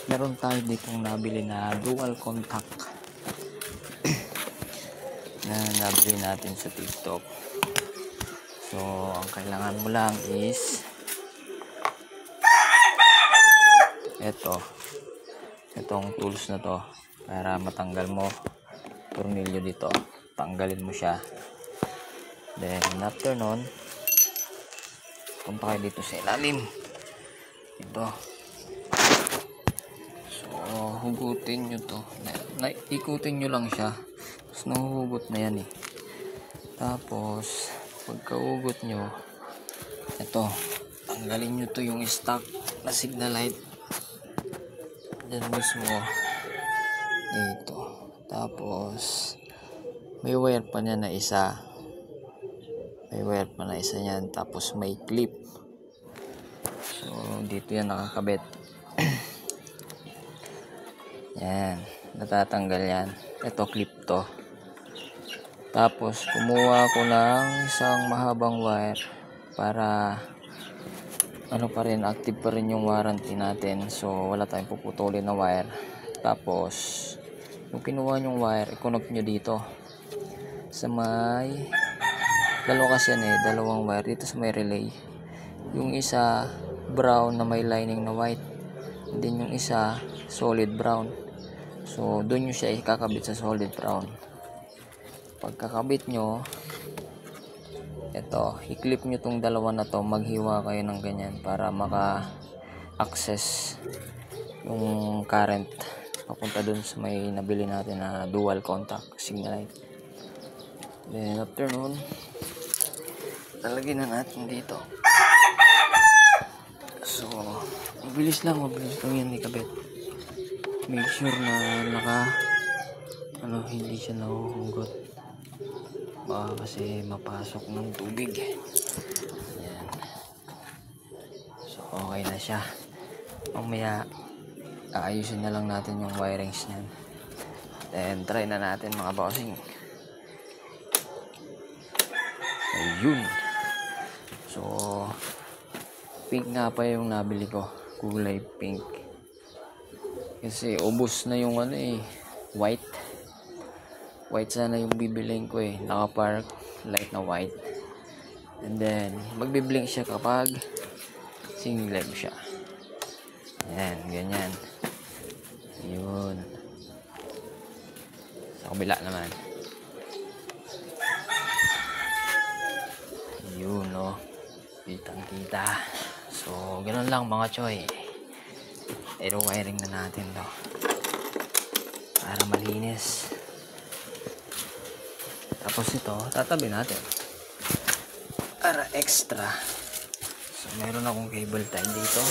Meron tayo ditong nabili na dual contact na nabili natin sa TikTok. So ang kailangan mo lang is itong tools na to para matanggal mo tornilyo dito. Tanggalin mo siya, then after nun punta kayo dito sa ilalim ito. So hugutin nyo to, ikutin nyo lang siya, tapos nahuhugot na yan Tapos pagkahugot nyo ito, tanggalin nyo to yung stock na signal light dyan mismo dito. Tapos may wire pa niya na isa, niyan, tapos may clip. So dito yan nakakabit. Yan, natatanggal yan. Ito clip to. Tapos kumuha ko ng isang mahabang wire para pa rin, active pa rin yung warranty natin. So wala tayong puputulin na wire. Tapos yung kinuha yung wire, i-connect nyo dito sa may dalawa kasi dalawang wire dito sa may relay. Yung isa brown na may lining na white, and then yung isa solid brown. So doon nyo siya ikakabit sa solid brown. Pagkakabit nyo ito, i-clip nyo tong dalawa na to, maghiwa kayo ng ganyan para maka-access yung current papunta dun sa may nabili natin na dual contact signal light. Then after nun, talagyan na natin dito. So mabilis lang yan ikabit. Make sure na hindi siya nahuhugot, baka kasi mapasok ng tubig. Yan. So okay na siya. Mamaya aayusin na lang natin yung wirings niyan. Then try na natin mga bossing. Ayun. So pink nga pa yung nabili ko, kulay pink, kasi ubos na yung white sana yung bibiling ko nakapark light na white, and then magbiblink siya kapag single light siya. Yan, ganyan. Yun. Sa kabila naman yun kitang kita. So ganoon lang mga choy, pero wiring na natin to para malinis. Tapos ito tatabi natin para extra. So meron akong cable tie dito